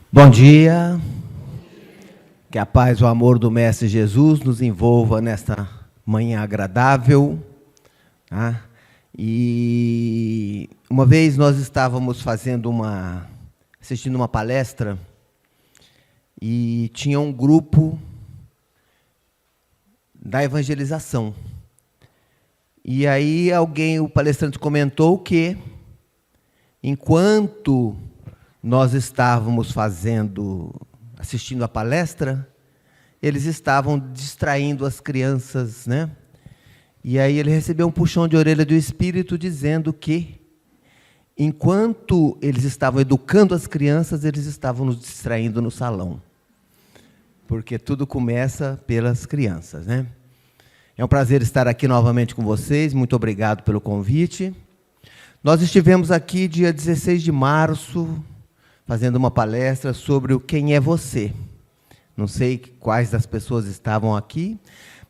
Bom dia, que a paz e o amor do Mestre Jesus nos envolva nesta manhã agradável. Tá? E uma vez nós estávamos assistindo uma palestra e tinha um grupo da evangelização. E aí o palestrante comentou que, enquanto nós estávamos assistindo a palestra, eles estavam distraindo as crianças, né? E aí ele recebeu um puxão de orelha do Espírito dizendo que, enquanto eles estavam educando as crianças, eles estavam nos distraindo no salão. Porque tudo começa pelas crianças, né? É um prazer estar aqui novamente com vocês, muito obrigado pelo convite. Nós estivemos aqui dia 16 de março, fazendo uma palestra sobre o Quem é Você. Não sei quais das pessoas estavam aqui,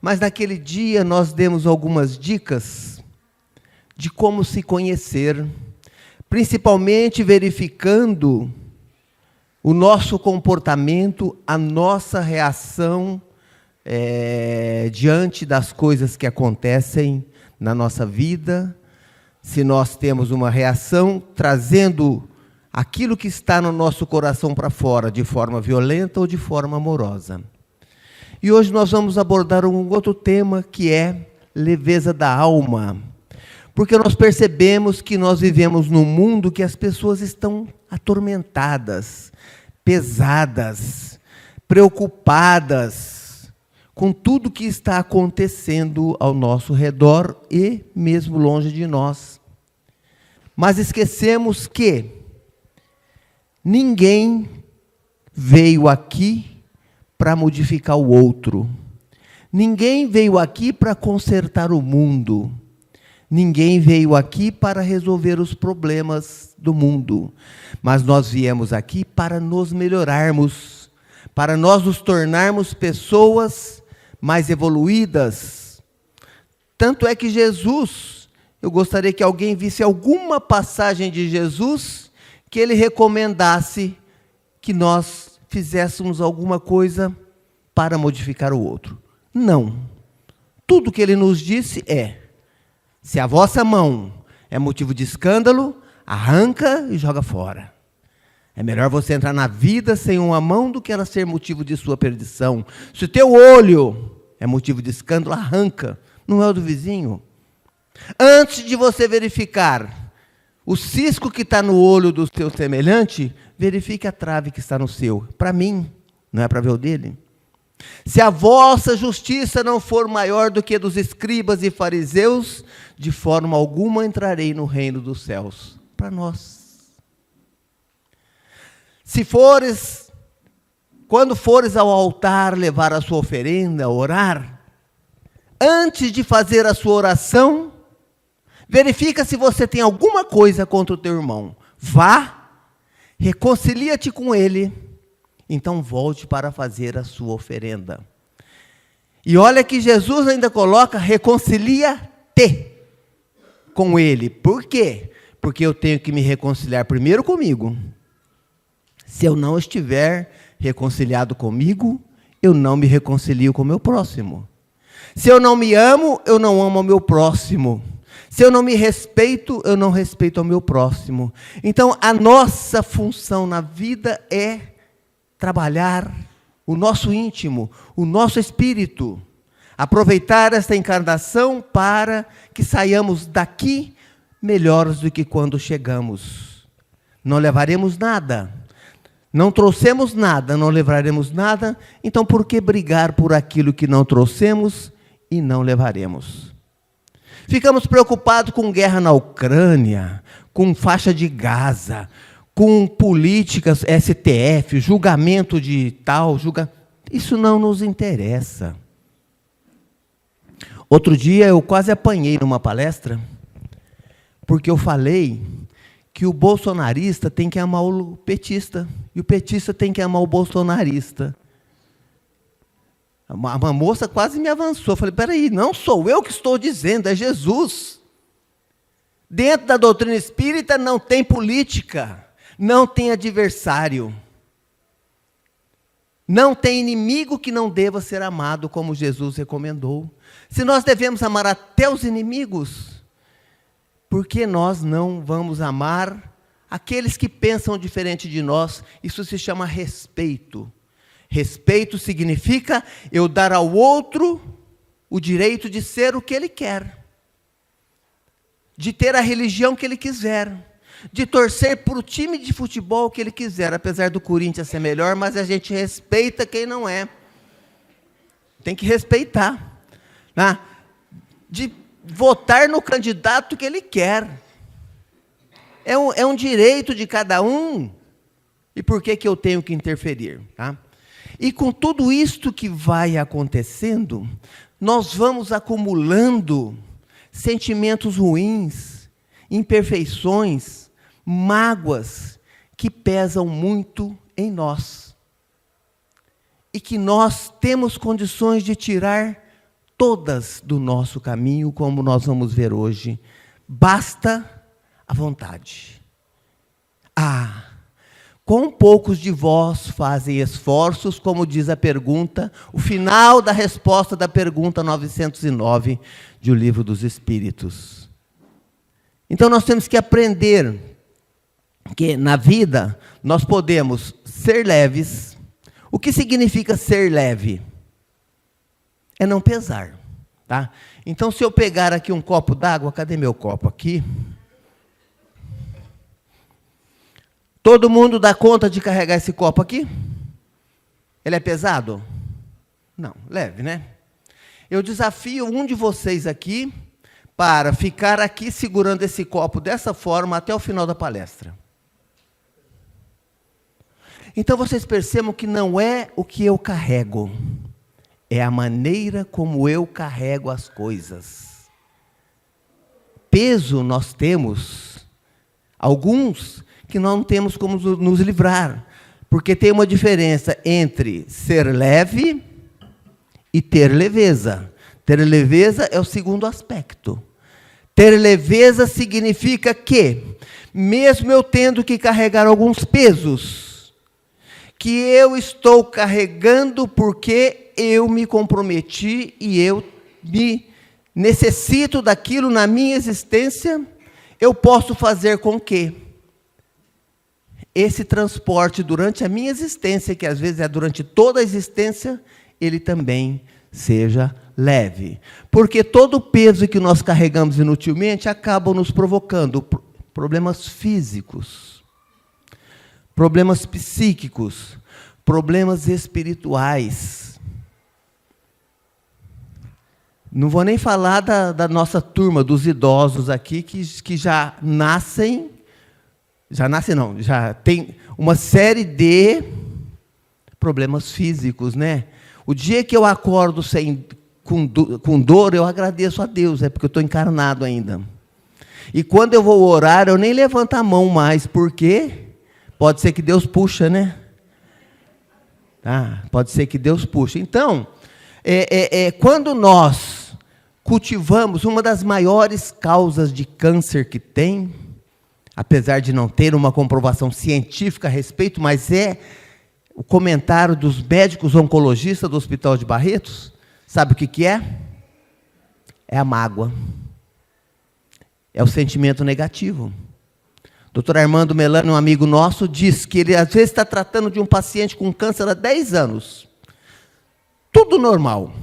mas naquele dia nós demos algumas dicas de como se conhecer, principalmente verificando o nosso comportamento, a nossa reação diante das coisas que acontecem na nossa vida, se nós temos uma reação trazendo aquilo que está no nosso coração para fora, de forma violenta ou de forma amorosa. E hoje nós vamos abordar um outro tema, que é leveza da alma. Porque nós percebemos que nós vivemos num mundo que as pessoas estão atormentadas, pesadas, preocupadas com tudo que está acontecendo ao nosso redor e mesmo longe de nós. Mas esquecemos que ninguém veio aqui para modificar o outro. Ninguém veio aqui para consertar o mundo. Ninguém veio aqui para resolver os problemas do mundo. Mas nós viemos aqui para nos melhorarmos, para nós nos tornarmos pessoas mais evoluídas. Tanto é que Jesus, eu gostaria que alguém visse alguma passagem de Jesus que ele recomendasse que nós fizéssemos alguma coisa para modificar o outro. Não. Tudo que ele nos disse se a vossa mão é motivo de escândalo, arranca e joga fora. É melhor você entrar na vida sem uma mão do que ela ser motivo de sua perdição. Se o teu olho é motivo de escândalo, arranca. Não é o do vizinho. Antes de você verificar o cisco que está no olho do seu semelhante, verifique a trave que está no seu. Para mim, não é para ver o dele. Se a vossa justiça não for maior do que a dos escribas e fariseus, de forma alguma entrarei no reino dos céus. Para nós. Quando fores ao altar levar a sua oferenda, orar, antes de fazer a sua oração, verifica se você tem alguma coisa contra o teu irmão. Vá, reconcilia-te com ele, então volte para fazer a sua oferenda. E olha que Jesus ainda coloca, reconcilia-te com ele. Por quê? Porque eu tenho que me reconciliar primeiro comigo. Se eu não estiver reconciliado comigo, eu não me reconcilio com o meu próximo. Se eu não me amo, eu não amo o meu próximo. Se eu não me respeito, eu não respeito ao meu próximo. Então, a nossa função na vida é trabalhar o nosso íntimo, o nosso espírito. Aproveitar esta encarnação para que saiamos daqui melhores do que quando chegamos. Não levaremos nada. Não trouxemos nada, não levaremos nada. Então, por que brigar por aquilo que não trouxemos e não levaremos? Ficamos preocupados com guerra na Ucrânia, com faixa de Gaza, com políticas, STF, julgamento de tal, Isso não nos interessa. Outro dia eu quase apanhei numa palestra, porque eu falei que o bolsonarista tem que amar o petista, e o petista tem que amar o bolsonarista. Uma moça quase me avançou. Eu falei, peraí, não sou eu que estou dizendo, é Jesus. Dentro da doutrina espírita não tem política, não tem adversário. Não tem inimigo que não deva ser amado, como Jesus recomendou. Se nós devemos amar até os inimigos, por que nós não vamos amar aqueles que pensam diferente de nós? Isso se chama respeito. Respeito significa eu dar ao outro o direito de ser o que ele quer, de ter a religião que ele quiser, de torcer para o time de futebol que ele quiser, apesar do Corinthians ser melhor, mas a gente respeita quem não é. Tem que respeitar, né? De votar no candidato que ele quer. É um direito de cada um. E por que eu tenho que interferir? Tá? E com tudo isto que vai acontecendo, nós vamos acumulando sentimentos ruins, imperfeições, mágoas que pesam muito em nós. E que nós temos condições de tirar todas do nosso caminho, como nós vamos ver hoje. Basta a vontade. Quão poucos de vós fazem esforços, como diz a pergunta, o final da resposta da pergunta 909 de O Livro dos Espíritos. Então nós temos que aprender que na vida nós podemos ser leves. O que significa ser leve? É não pesar, tá? Então se eu pegar aqui um copo d'água, cadê meu copo aqui? Todo mundo dá conta de carregar esse copo aqui? Ele é pesado? Não, leve, né? Eu desafio um de vocês aqui para ficar aqui segurando esse copo dessa forma até o final da palestra. Então vocês percebam que não é o que eu carrego, é a maneira como eu carrego as coisas. Peso nós temos, alguns que nós não temos como nos livrar, porque tem uma diferença entre ser leve e ter leveza. Ter leveza é o segundo aspecto. Ter leveza significa que, mesmo eu tendo que carregar alguns pesos, que eu estou carregando porque eu me comprometi e eu me necessito daquilo na minha existência, eu posso fazer com que esse transporte durante a minha existência, que às vezes é durante toda a existência, ele também seja leve. Porque todo o peso que nós carregamos inutilmente acaba nos provocando problemas físicos, problemas psíquicos, problemas espirituais. Não vou nem falar da nossa turma, dos idosos aqui, que já nascem já tem uma série de problemas físicos, né? O dia que eu acordo com dor, eu agradeço a Deus, porque eu estou encarnado ainda. E quando eu vou orar, eu nem levanto a mão mais, porque pode ser que Deus puxa, né? Pode ser que Deus puxa. Então, quando nós cultivamos uma das maiores causas de câncer que tem, apesar de não ter uma comprovação científica a respeito, mas é o comentário dos médicos oncologistas do Hospital de Barretos. Sabe o que é? É a mágoa. É o sentimento negativo. Dr. Armando Melano, um amigo nosso, diz que ele às vezes está tratando de um paciente com câncer há 10 anos. Tudo normal.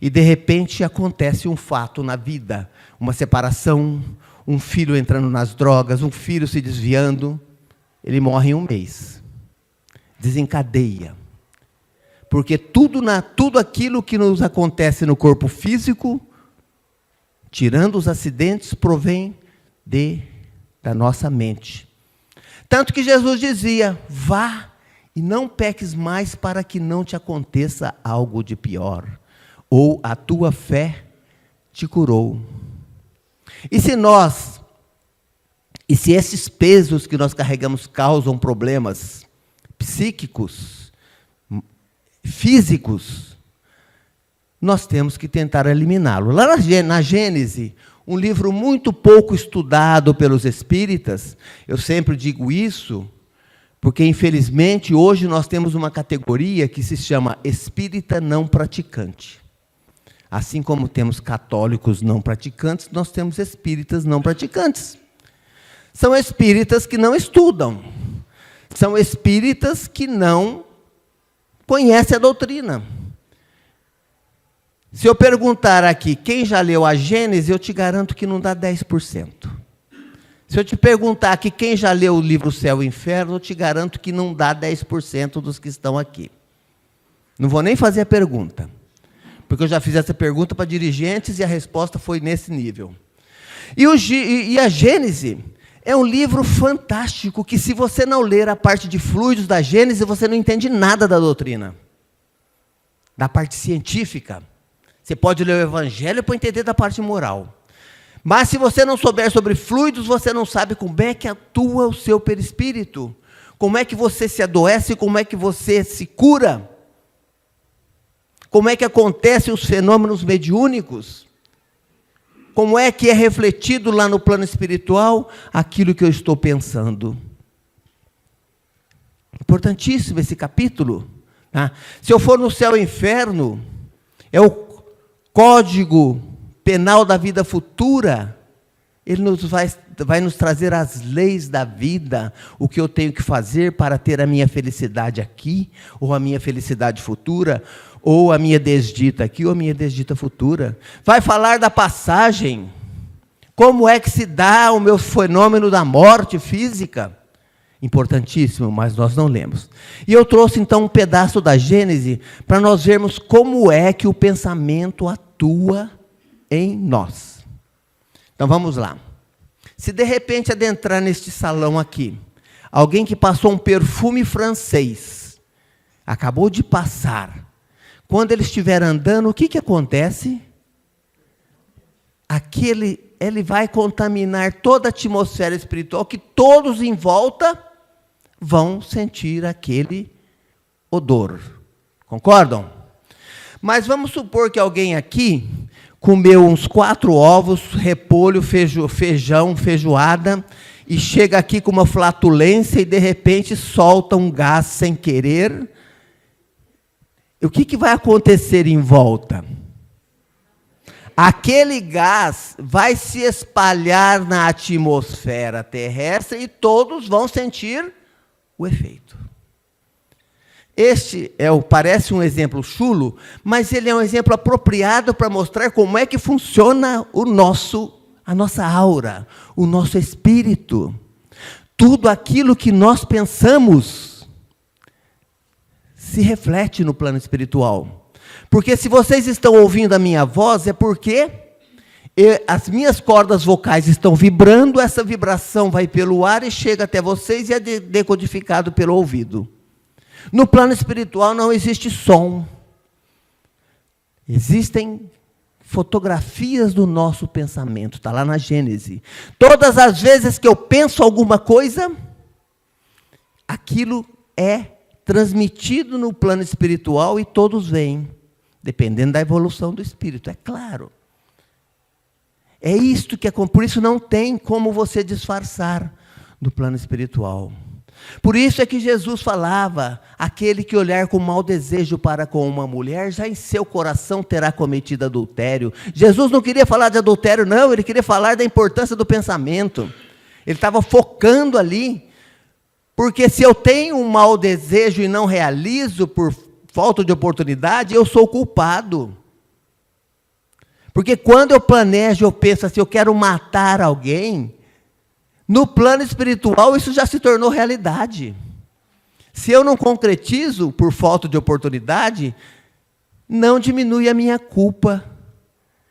E de repente acontece um fato na vida, uma separação, um filho entrando nas drogas, um filho se desviando, ele morre em 1 mês. Desencadeia. Porque tudo aquilo que nos acontece no corpo físico, tirando os acidentes, provém da nossa mente. Tanto que Jesus dizia, vá e não peques mais para que não te aconteça algo de pior. Ou a tua fé te curou. E se esses pesos que nós carregamos causam problemas psíquicos, físicos, nós temos que tentar eliminá-lo. Lá na Gênese, um livro muito pouco estudado pelos espíritas, eu sempre digo isso, Porque, infelizmente, hoje nós temos uma categoria que se chama espírita não praticante. Assim como temos católicos não praticantes, nós temos espíritas não praticantes. São espíritas que não estudam. São espíritas que não conhecem a doutrina. Se eu perguntar aqui, quem já leu a Gênesis, eu te garanto que não dá 10%. Se eu te perguntar aqui, quem já leu o livro Céu e Inferno, eu te garanto que não dá 10% dos que estão aqui. Não vou nem fazer a pergunta, porque eu já fiz essa pergunta para dirigentes e a resposta foi nesse nível. E a Gênesis é um livro fantástico, que se você não ler a parte de fluidos da Gênesis, você não entende nada da doutrina, da parte científica. Você pode ler o Evangelho para entender da parte moral. Mas se você não souber sobre fluidos, você não sabe como é que atua o seu perispírito, como é que você se adoece, como é que você se cura, como é que acontecem os fenômenos mediúnicos, como é que é refletido lá no plano espiritual aquilo que eu estou pensando. Importantíssimo esse capítulo. Tá? Se eu for no Céu e Inferno, é o Código Penal da vida futura, ele vai nos trazer as leis da vida, o que eu tenho que fazer para ter a minha felicidade aqui, ou a minha felicidade futura, ou a minha desdita aqui, ou a minha desdita futura. Vai falar da passagem, como é que se dá o meu fenômeno da morte física. Importantíssimo, mas nós não lemos. E eu trouxe então um pedaço da Gênesis, para nós vermos como é que o pensamento atua em nós. Então vamos lá. Se de repente adentrar neste salão aqui, alguém que passou um perfume francês, acabou de passar, quando ele estiver andando, o que acontece? Ele vai contaminar toda a atmosfera espiritual, que todos em volta vão sentir aquele odor. Concordam? Mas vamos supor que alguém aqui comeu uns 4 ovos, repolho, feijão, feijoada, e chega aqui com uma flatulência e de repente solta um gás sem querer. O que vai acontecer em volta? Aquele gás vai se espalhar na atmosfera terrestre e todos vão sentir o efeito. Este parece um exemplo chulo, mas ele é um exemplo apropriado para mostrar como é que funciona a nossa aura, o nosso espírito. Tudo aquilo que nós pensamos se reflete no plano espiritual. Porque se vocês estão ouvindo a minha voz, é porque as minhas cordas vocais estão vibrando, essa vibração vai pelo ar e chega até vocês e é decodificado pelo ouvido. No plano espiritual não existe som. Existem fotografias do nosso pensamento, está lá na Gênesis. Todas as vezes que eu penso alguma coisa, aquilo é transmitido no plano espiritual e todos veem, dependendo da evolução do espírito, é claro. É isto que por isso não tem como você disfarçar do plano espiritual. Por isso é que Jesus falava, aquele que olhar com mau desejo para com uma mulher, já em seu coração terá cometido adultério. Jesus não queria falar de adultério, não, ele queria falar da importância do pensamento. Ele estava focando ali, porque se eu tenho um mau desejo e não realizo por falta de oportunidade, eu sou culpado. Porque quando eu planejo, eu penso assim, eu quero matar alguém, no plano espiritual, isso já se tornou realidade. Se eu não concretizo por falta de oportunidade, não diminui a minha culpa.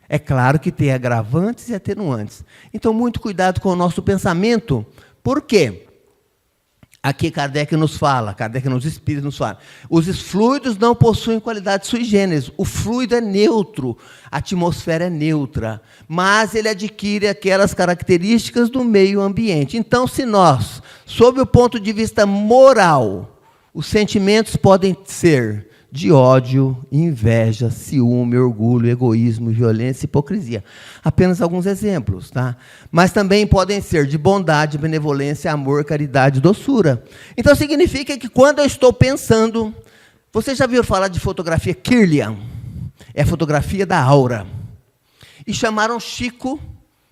É claro que tem agravantes e atenuantes. Então, muito cuidado com o nosso pensamento. Por quê? Aqui Kardec nos espíritos nos fala, os fluidos não possuem qualidade sui generis, o fluido é neutro, a atmosfera é neutra, mas ele adquire aquelas características do meio ambiente. Então, se nós, sob o ponto de vista moral, os sentimentos podem ser de ódio, inveja, ciúme, orgulho, egoísmo, violência e hipocrisia. Apenas alguns exemplos, tá? Mas também podem ser de bondade, benevolência, amor, caridade, doçura. Então significa que quando eu estou pensando, você já viu falar de fotografia Kirlian? É a fotografia da aura. E chamaram Chico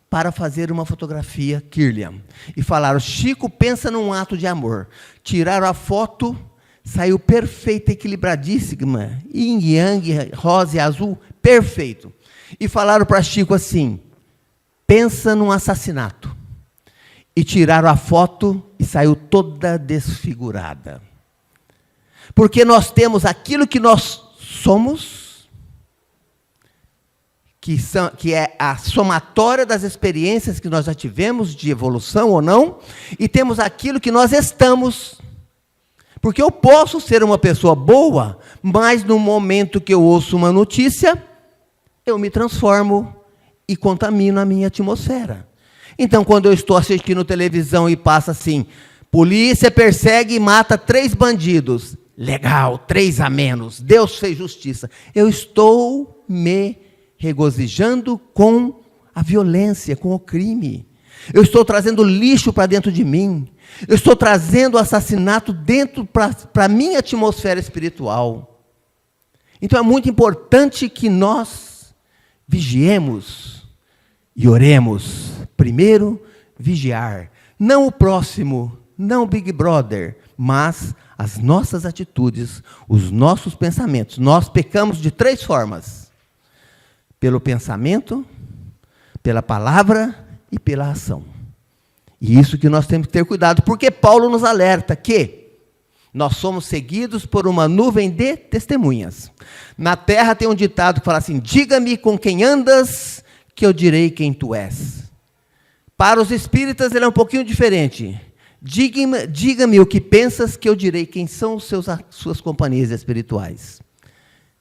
para fazer uma fotografia Kirlian. E falaram, Chico, pensa num ato de amor. Tiraram a foto, saiu perfeita, equilibradíssima, yin, yang, rosa e azul, perfeito. E falaram para Chico assim, pensa num assassinato. E tiraram a foto e saiu toda desfigurada. Porque nós temos aquilo que nós somos, que é a somatória das experiências que nós já tivemos, de evolução ou não, e temos aquilo que nós estamos. Porque eu posso ser uma pessoa boa, mas no momento que eu ouço uma notícia, eu me transformo e contamino a minha atmosfera. Então, quando eu estou assistindo televisão e passa assim, polícia persegue e mata 3 bandidos. Legal, 3 a menos, Deus fez justiça. Eu estou me regozijando com a violência, com o crime. Eu estou trazendo lixo para dentro de mim. Eu estou trazendo assassinato dentro para a minha atmosfera espiritual. Então é muito importante que nós vigiemos e oremos. Primeiro, vigiar. Não o próximo, não o Big Brother, mas as nossas atitudes, os nossos pensamentos. Nós pecamos de 3 formas. Pelo pensamento, pela palavra e pela ação. E isso que nós temos que ter cuidado, porque Paulo nos alerta que nós somos seguidos por uma nuvem de testemunhas. Na terra tem um ditado que fala assim, diga-me com quem andas, que eu direi quem tu és. Para os espíritas ele é um pouquinho diferente. Diga-me o que pensas, que eu direi quem são suas companhias espirituais.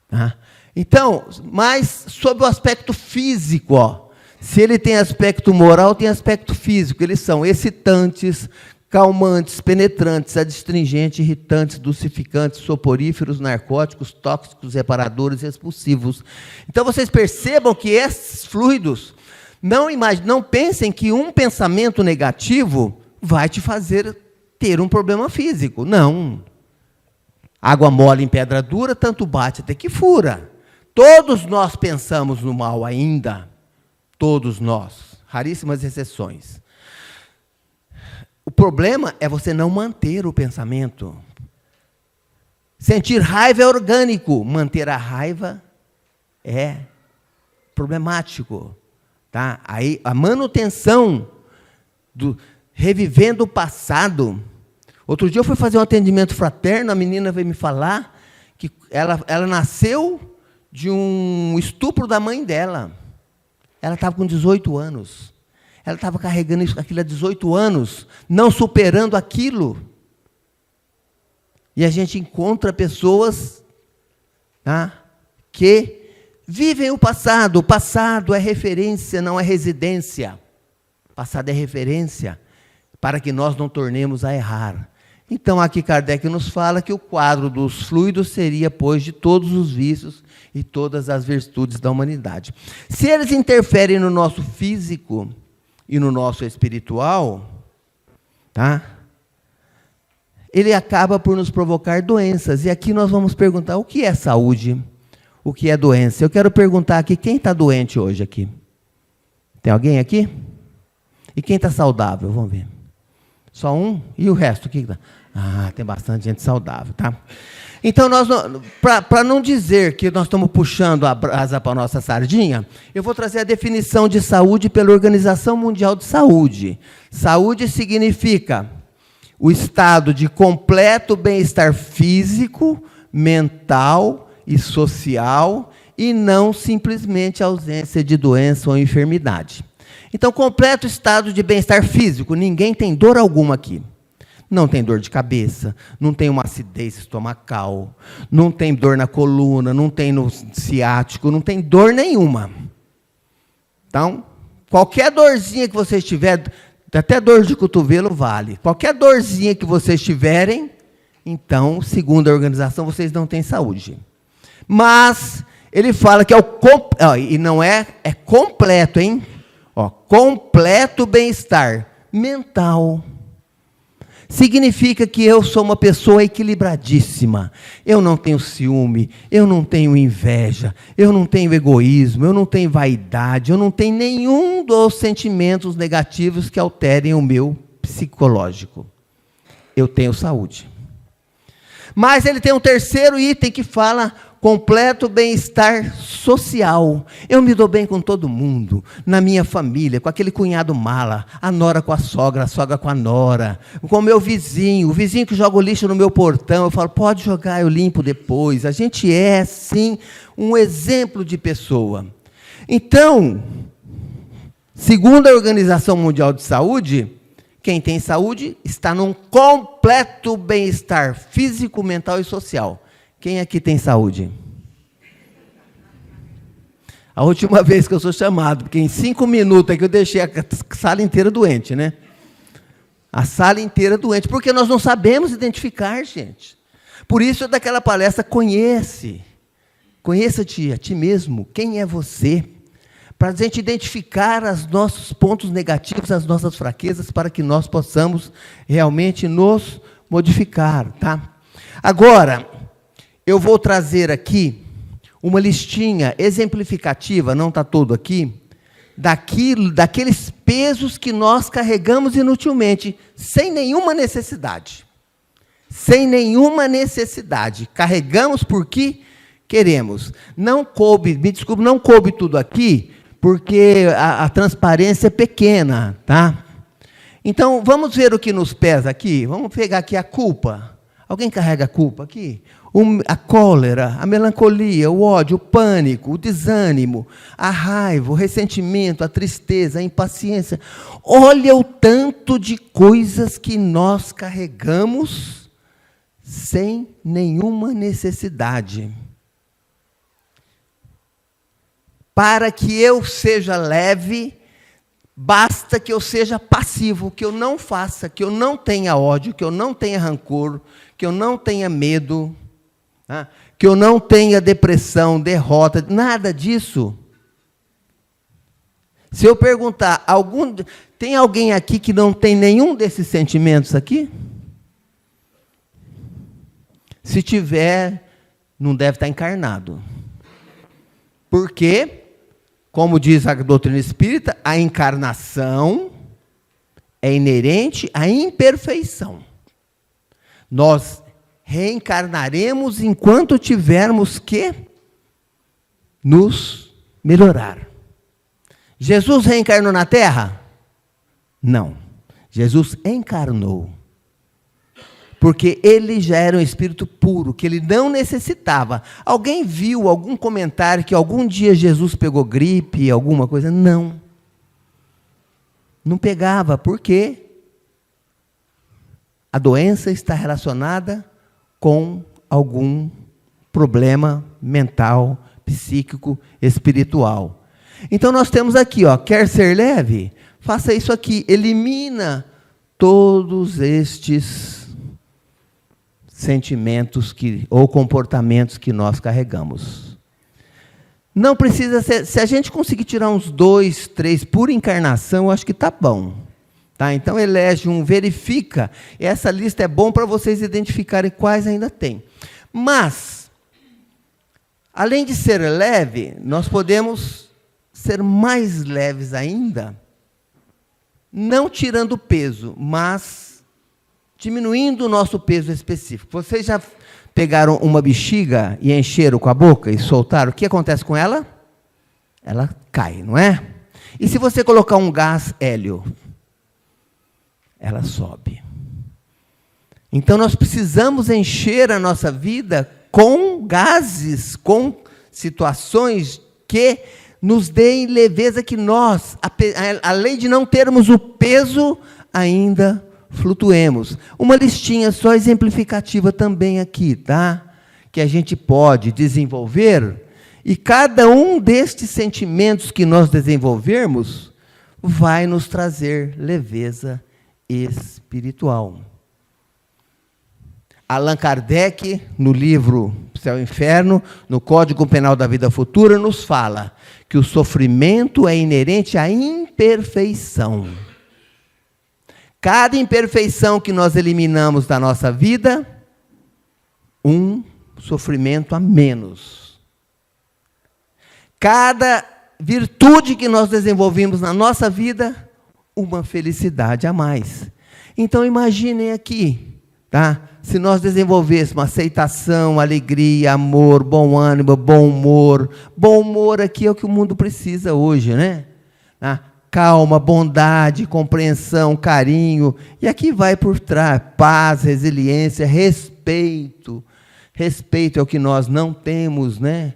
Tá? Então, mas sobre o aspecto físico, ó, se ele tem aspecto moral, tem aspecto físico. Eles são excitantes, calmantes, penetrantes, adstringentes, irritantes, dulcificantes, soporíferos, narcóticos, tóxicos, reparadores e expulsivos. Então, vocês percebam que esses fluidos, não pensem que um pensamento negativo vai te fazer ter um problema físico. Não. Água mole em pedra dura, tanto bate até que fura. Todos nós pensamos no mal ainda. Todos nós. Raríssimas exceções. O problema é você não manter o pensamento. Sentir raiva é orgânico. Manter a raiva é problemático. Tá? Aí, a manutenção, revivendo o passado. Outro dia eu fui fazer um atendimento fraterno, a menina veio me falar que ela nasceu de um estupro da mãe dela. Ela estava com 18 anos. Ela estava carregando aquilo há 18 anos, não superando aquilo. E a gente encontra pessoas, tá, que vivem o passado. O passado é referência, não é residência. O passado é referência para que nós não tornemos a errar. Então, aqui Kardec nos fala que o quadro dos fluidos seria, pois, de todos os vícios e todas as virtudes da humanidade. Se eles interferem no nosso físico e no nosso espiritual, tá? Ele acaba por nos provocar doenças. E aqui nós vamos perguntar, o que é saúde? O que é doença? Eu quero perguntar aqui, quem está doente hoje aqui? Tem alguém aqui? E quem está saudável? Vamos ver. Só um? E o resto? O que está? Ah, tem bastante gente saudável, tá? Então, para não dizer que nós estamos puxando a brasa para a nossa sardinha, eu vou trazer a definição de saúde pela Organização Mundial de Saúde. Saúde significa o estado de completo bem-estar físico, mental e social, e não simplesmente a ausência de doença ou enfermidade. Então, completo estado de bem-estar físico, ninguém tem dor alguma aqui. Não tem dor de cabeça, não tem uma acidez estomacal, não tem dor na coluna, não tem no ciático, não tem dor nenhuma. Então, qualquer dorzinha que vocês tiverem, até dor de cotovelo vale. Qualquer dorzinha que vocês tiverem, então, segundo a organização, vocês não têm saúde. Mas ele fala que e não é completo, hein? Completo bem-estar mental. Significa que eu sou uma pessoa equilibradíssima. Eu não tenho ciúme, eu não tenho inveja, eu não tenho egoísmo, eu não tenho vaidade, eu não tenho nenhum dos sentimentos negativos que alterem o meu psicológico. Eu tenho saúde. Mas ele tem um terceiro item que fala completo bem-estar social. Eu me dou bem com todo mundo, na minha família, com aquele cunhado mala, a nora com a sogra com a nora, com o meu vizinho, o vizinho que joga o lixo no meu portão, eu falo, pode jogar, eu limpo depois. A gente é, sim, um exemplo de pessoa. Então, segundo a Organização Mundial de Saúde, quem tem saúde está num completo bem-estar físico, mental e social. Quem aqui tem saúde? A última vez que eu sou chamado, porque em 5 minutos é que eu deixei a sala inteira doente, né? A sala inteira doente, porque nós não sabemos identificar, gente. Por isso é daquela palestra, conheça-te a ti mesmo, quem é você, para a gente identificar os nossos pontos negativos, as nossas fraquezas, para que nós possamos realmente nos modificar, tá? Agora, eu vou trazer aqui uma listinha exemplificativa, não está todo aqui, daqueles pesos que nós carregamos inutilmente, sem nenhuma necessidade. Sem nenhuma necessidade. Carregamos porque queremos. Não coube, me desculpe, não coube tudo aqui, porque a transparência é pequena, tá? Então, vamos ver o que nos pesa aqui? Vamos pegar aqui a culpa. Alguém carrega a culpa aqui? A cólera, a melancolia, o ódio, o pânico, o desânimo, a raiva, o ressentimento, a tristeza, a impaciência. Olha o tanto de coisas que nós carregamos sem nenhuma necessidade. Para que eu seja leve, basta que eu seja passivo, que eu não faça, que eu não tenha ódio, que eu não tenha rancor, que eu não tenha medo, que eu não tenha depressão, derrota, nada disso. Se eu perguntar, tem alguém aqui que não tem nenhum desses sentimentos aqui? Se tiver, não deve estar encarnado. Porque, como diz a doutrina espírita, a encarnação é inerente à imperfeição. Nós reencarnaremos enquanto tivermos que nos melhorar. Jesus reencarnou na Terra? Não. Jesus encarnou. Porque ele já era um espírito puro, que ele não necessitava. Alguém viu algum comentário que algum dia Jesus pegou gripe, alguma coisa? Não. Não pegava, por quê? A doença está relacionada com algum problema mental, psíquico, espiritual. Então nós temos aqui, quer ser leve? Faça isso aqui, elimina todos estes sentimentos ou comportamentos que nós carregamos. Não precisa ser, se a gente conseguir tirar uns 2, 3 por encarnação, eu acho que está bom. Tá? Então, elege verifica. Essa lista é bom para vocês identificarem quais ainda tem. Mas, além de ser leve, nós podemos ser mais leves ainda, não tirando peso, mas diminuindo o nosso peso específico. Vocês já pegaram uma bexiga e encheram com a boca e soltaram? O que acontece com ela? Ela cai, não é? E se você colocar um gás hélio? Ela sobe. Então, nós precisamos encher a nossa vida com gases, com situações que nos deem leveza, que nós, além de não termos o peso, ainda flutuemos. Uma listinha só exemplificativa também aqui, tá? Que a gente pode desenvolver, e cada um destes sentimentos que nós desenvolvermos vai nos trazer leveza espiritual. Allan Kardec, no livro céu e inferno, no Código Penal da Vida Futura, nos fala que o sofrimento é inerente à imperfeição. Cada imperfeição que nós eliminamos da nossa vida, um sofrimento a menos. Cada virtude que nós desenvolvemos na nossa vida, uma felicidade a mais. Então imaginem aqui, tá? Se nós desenvolvêssemos aceitação, alegria, amor, bom ânimo, bom humor aqui é o que o mundo precisa hoje, né? Calma, bondade, compreensão, carinho, e aqui vai por trás, paz, resiliência, respeito. Respeito é o que nós não temos, né?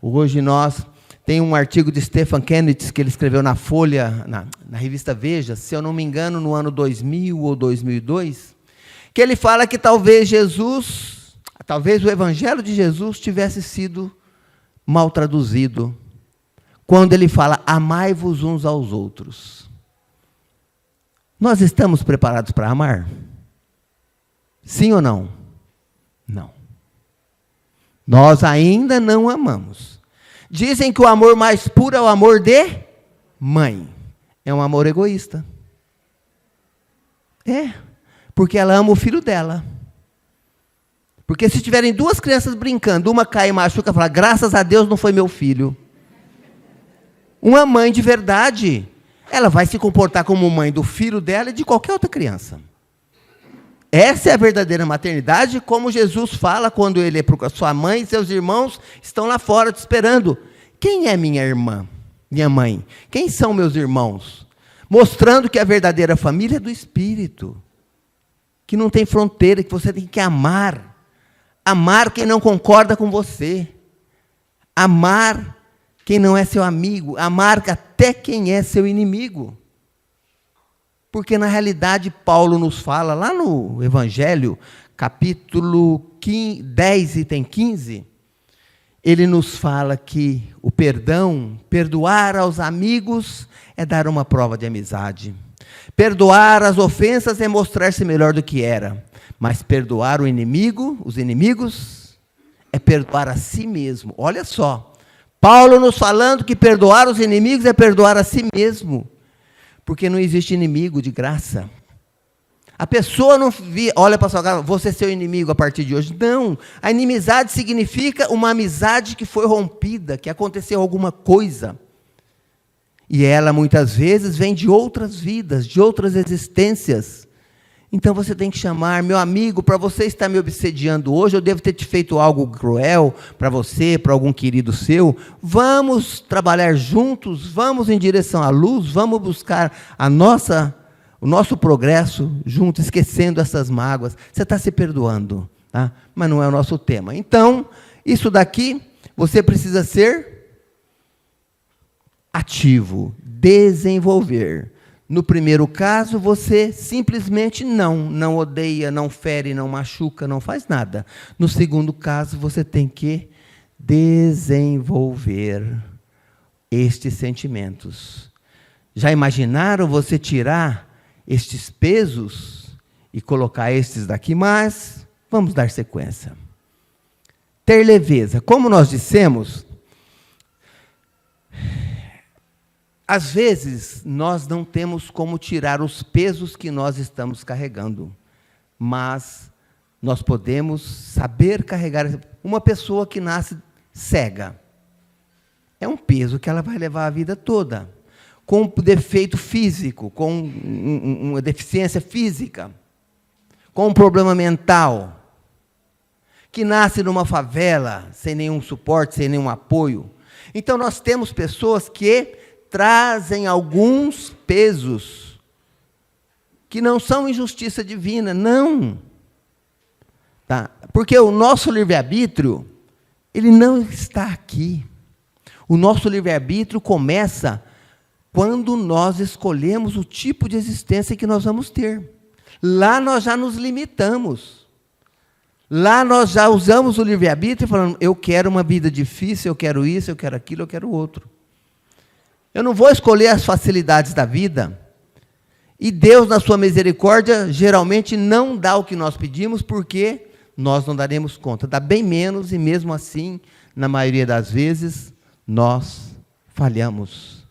Hoje nós... Tem um artigo de Stephen Kennedy que ele escreveu na Folha, na revista Veja, se eu não me engano, no ano 2000 ou 2002, que ele fala que talvez o Evangelho de Jesus tivesse sido mal traduzido, quando ele fala, amai-vos uns aos outros. Nós estamos preparados para amar? Sim ou não? Não. Nós ainda não amamos. Dizem que o amor mais puro é o amor de mãe. É um amor egoísta. Porque ela ama o filho dela. Porque se tiverem duas crianças brincando, uma cai e machuca, fala, graças a Deus não foi meu filho. Uma mãe de verdade, ela vai se comportar como mãe do filho dela e de qualquer outra criança. Essa é a verdadeira maternidade, como Jesus fala quando ele é para sua mãe e seus irmãos estão lá fora te esperando. Quem é minha irmã, minha mãe? Quem são meus irmãos? Mostrando que a verdadeira família é do Espírito, que não tem fronteira, que você tem que amar. Amar quem não concorda com você. Amar quem não é seu amigo. Amar até quem é seu inimigo. Porque, na realidade, Paulo nos fala, lá no Evangelho, capítulo 10, item 15, ele nos fala que o perdão, perdoar aos amigos, é dar uma prova de amizade. Perdoar as ofensas é mostrar-se melhor do que era. Mas perdoar o inimigo, os inimigos, é perdoar a si mesmo. Olha só, Paulo nos falando que perdoar os inimigos é perdoar a si mesmo. Porque não existe inimigo de graça. A pessoa não olha para sua cara, você é seu inimigo a partir de hoje. Não, a inimizade significa uma amizade que foi rompida, que aconteceu alguma coisa. E ela muitas vezes vem de outras vidas, de outras existências. Então você tem que chamar, meu amigo, para você estar me obsediando hoje, eu devo ter te feito algo cruel para você, para algum querido seu. Vamos trabalhar juntos, vamos em direção à luz, vamos buscar o nosso progresso juntos, esquecendo essas mágoas. Você está se perdoando, tá? Mas não é o nosso tema. Então, isso daqui, você precisa ser ativo, desenvolver. No primeiro caso, você simplesmente não odeia, não fere, não machuca, não faz nada. No segundo caso, você tem que desenvolver estes sentimentos. Já imaginaram você tirar estes pesos e colocar estes daqui? Mas vamos dar sequência. Ter leveza. Como nós dissemos, às vezes, nós não temos como tirar os pesos que nós estamos carregando, mas nós podemos saber carregar. Uma pessoa que nasce cega, é um peso que ela vai levar a vida toda, com um defeito físico, com uma deficiência física, com um problema mental, que nasce numa favela, sem nenhum suporte, sem nenhum apoio. Então, nós temos pessoas que trazem alguns pesos que não são injustiça divina, não. Tá? Porque o nosso livre-arbítrio, ele não está aqui. O nosso livre-arbítrio começa quando nós escolhemos o tipo de existência que nós vamos ter. Lá nós já nos limitamos. Lá nós já usamos o livre-arbítrio falando, eu quero uma vida difícil, eu quero isso, eu quero aquilo, eu quero outro. Eu não vou escolher as facilidades da vida. E Deus, na sua misericórdia, geralmente não dá o que nós pedimos, porque nós não daremos conta. Dá bem menos e mesmo assim, na maioria das vezes, nós falhamos.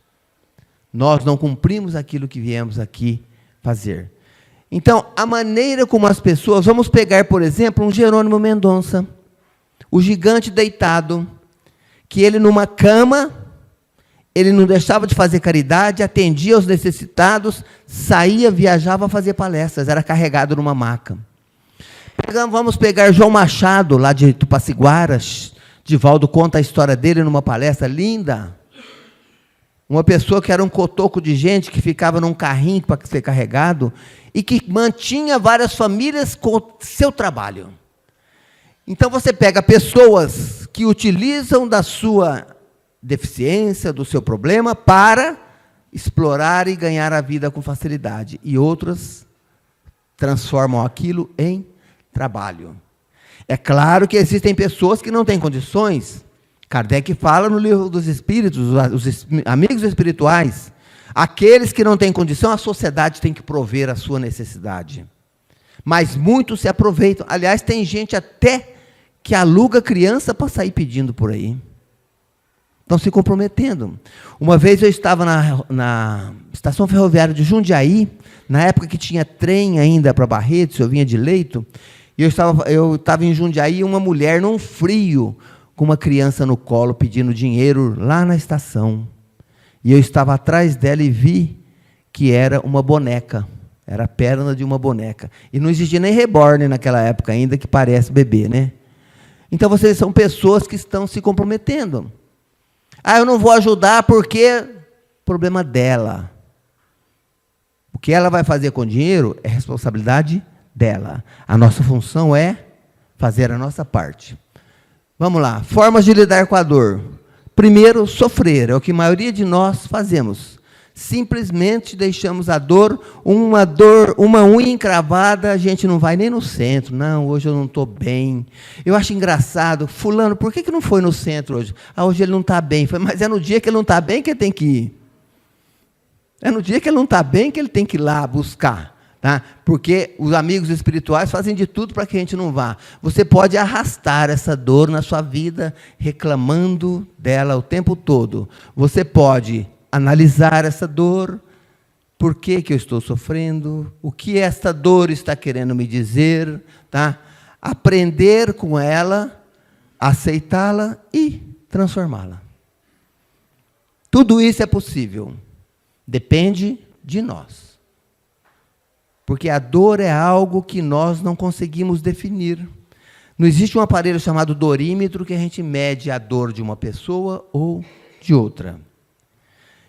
Nós não cumprimos aquilo que viemos aqui fazer. Então, a maneira como as pessoas... Vamos pegar, por exemplo, um Jerônimo Mendonça, o gigante deitado, que ele numa cama, ele não deixava de fazer caridade, atendia aos necessitados, saía, viajava a fazer palestras, era carregado numa maca. Vamos pegar João Machado, lá de Tupaciguaras. Divaldo conta a história dele numa palestra linda. Uma pessoa que era um cotoco de gente, que ficava num carrinho para ser carregado, e que mantinha várias famílias com seu trabalho. Então você pega pessoas que utilizam da sua deficiência, do seu problema, para explorar e ganhar a vida com facilidade. E outras transformam aquilo em trabalho. É claro que existem pessoas que não têm condições. Kardec fala no Livro dos Espíritos, os amigos espirituais, aqueles que não têm condição, a sociedade tem que prover a sua necessidade. Mas muitos se aproveitam. Aliás, tem gente até que aluga criança para sair pedindo por aí. Estão se comprometendo. Uma vez eu estava na estação ferroviária de Jundiaí, na época que tinha trem ainda para Barretos, eu vinha de Leito, e eu estava em Jundiaí, uma mulher num frio, com uma criança no colo, pedindo dinheiro lá na estação. E eu estava atrás dela e vi que era uma boneca, era a perna de uma boneca. E não existia nem reborn naquela época ainda, que parece bebê, né? Então, vocês são pessoas que estão se comprometendo. Ah, eu não vou ajudar porque... problema dela. O que ela vai fazer com o dinheiro é responsabilidade dela. A nossa função é fazer a nossa parte. Vamos lá. Formas de lidar com a dor. Primeiro, sofrer. É o que a maioria de nós fazemos. Simplesmente deixamos a dor, uma unha encravada, a gente não vai nem no centro. Não, hoje eu não estou bem. Eu acho engraçado. Fulano, por que não foi no centro hoje? Ah, hoje ele não está bem. Mas é no dia que ele não está bem que ele tem que ir. É no dia que ele não está bem que ele tem que ir lá buscar. Tá? Porque os amigos espirituais fazem de tudo para que a gente não vá. Você pode arrastar essa dor na sua vida, reclamando dela o tempo todo. Você pode analisar essa dor, por que eu estou sofrendo, o que esta dor está querendo me dizer, tá? Aprender com ela, aceitá-la e transformá-la. Tudo isso é possível, depende de nós. Porque a dor é algo que nós não conseguimos definir. Não existe um aparelho chamado dorímetro que a gente mede a dor de uma pessoa ou de outra.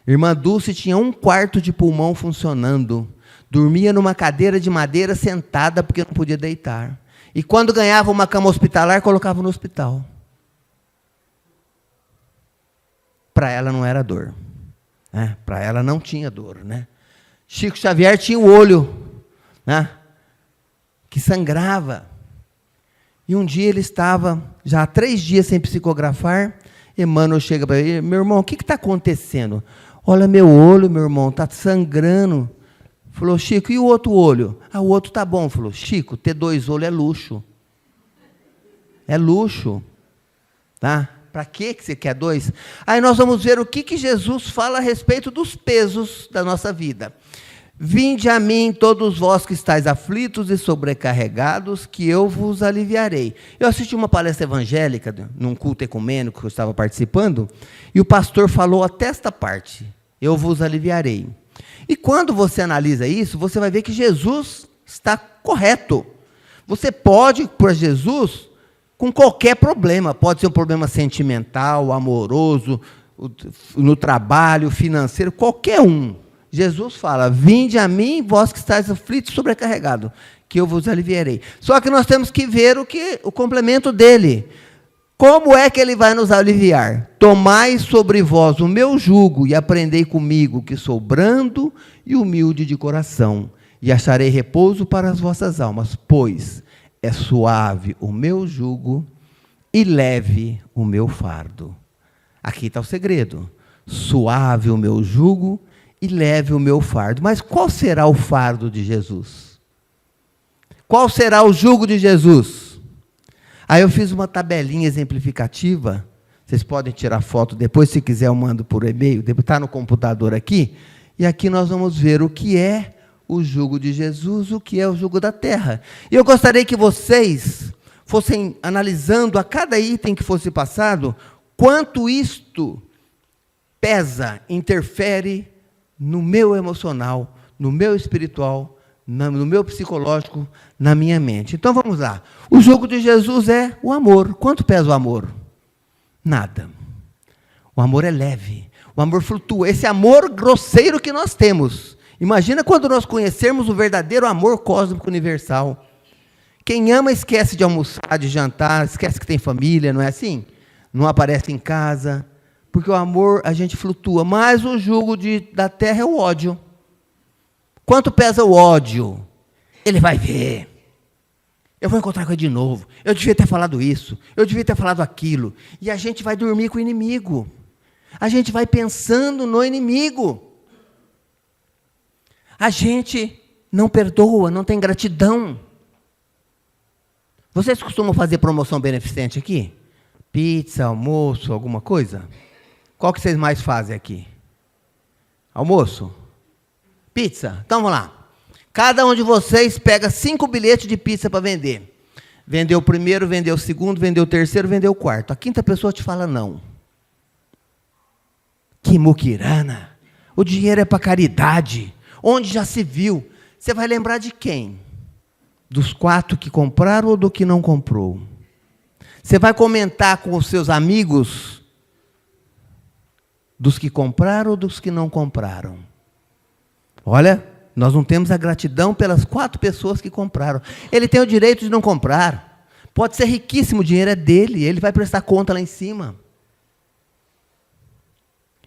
Irmã Dulce tinha 1/4 de pulmão funcionando. Dormia numa cadeira de madeira sentada porque não podia deitar. E quando ganhava uma cama hospitalar, colocava no hospital. Para ela não era dor. Né? Para ela não tinha dor. Né? Chico Xavier tinha o olho, né? Que sangrava. E um dia ele estava, já há 3 dias sem psicografar, Emmanuel chega para ele: meu irmão, o que está acontecendo? Olha meu olho, meu irmão, está sangrando. Falou: Chico, e o outro olho? Ah, o outro está bom. Falou: Chico, ter 2 olhos é luxo. É luxo. Tá? Para que você quer 2? Aí nós vamos ver o que Jesus fala a respeito dos pesos da nossa vida. Vinde a mim, todos vós que estáis aflitos e sobrecarregados, que eu vos aliviarei. Eu assisti uma palestra evangélica, num culto ecumênico que eu estava participando, e o pastor falou até esta parte: eu vos aliviarei. E quando você analisa isso, você vai ver que Jesus está correto. Você pode ir para Jesus com qualquer problema. Pode ser um problema sentimental, amoroso, no trabalho, financeiro, qualquer um. Jesus fala: vinde a mim, vós que estáis aflitos e sobrecarregados, que eu vos aliviarei. Só que nós temos que ver o complemento dele. Como é que ele vai nos aliviar? Tomai sobre vós o meu jugo e aprendei comigo, que sou brando e humilde de coração, e acharei repouso para as vossas almas, pois é suave o meu jugo e leve o meu fardo. Aqui está o segredo. Suave o meu jugo e leve o meu fardo. Mas qual será o fardo de Jesus? Qual será o jugo de Jesus? Aí eu fiz uma tabelinha exemplificativa. Vocês podem tirar foto depois, se quiser eu mando por e-mail. Está no computador aqui. E aqui nós vamos ver o que é o jugo de Jesus, o que é o jugo da terra. E eu gostaria que vocês fossem analisando a cada item que fosse passado, quanto isto pesa, interfere no meu emocional, no meu espiritual, no meu psicológico, na minha mente. Então vamos lá. O jugo de Jesus é o amor. Quanto pesa o amor? Nada. O amor é leve. O amor flutua. Esse amor grosseiro que nós temos. Imagina quando nós conhecermos o verdadeiro amor cósmico universal. Quem ama esquece de almoçar, de jantar, esquece que tem família, não é assim? Não aparece em casa. Porque o amor, a gente flutua. Mas o jugo da terra é o ódio. Quanto pesa o ódio? Ele vai ver. Eu vou encontrar com ele de novo. Eu devia ter falado isso. Eu devia ter falado aquilo. E a gente vai dormir com o inimigo. A gente vai pensando no inimigo. A gente não perdoa, não tem gratidão. Vocês costumam fazer promoção beneficente aqui? Pizza, almoço, alguma coisa? Qual que vocês mais fazem aqui? Almoço? Pizza? Então vamos lá. Cada um de vocês pega 5 bilhetes de pizza para vender. Vendeu o primeiro, vendeu o segundo, vendeu o terceiro, vendeu o quarto. A quinta pessoa te fala não. Que muquirana. O dinheiro é para caridade. Onde já se viu? Você vai lembrar de quem? Dos 4 que compraram ou do que não comprou? Você vai comentar com os seus amigos dos que compraram ou dos que não compraram? Olha, nós não temos a gratidão pelas 4 pessoas que compraram. Ele tem o direito de não comprar. Pode ser riquíssimo, o dinheiro é dele, ele vai prestar conta lá em cima.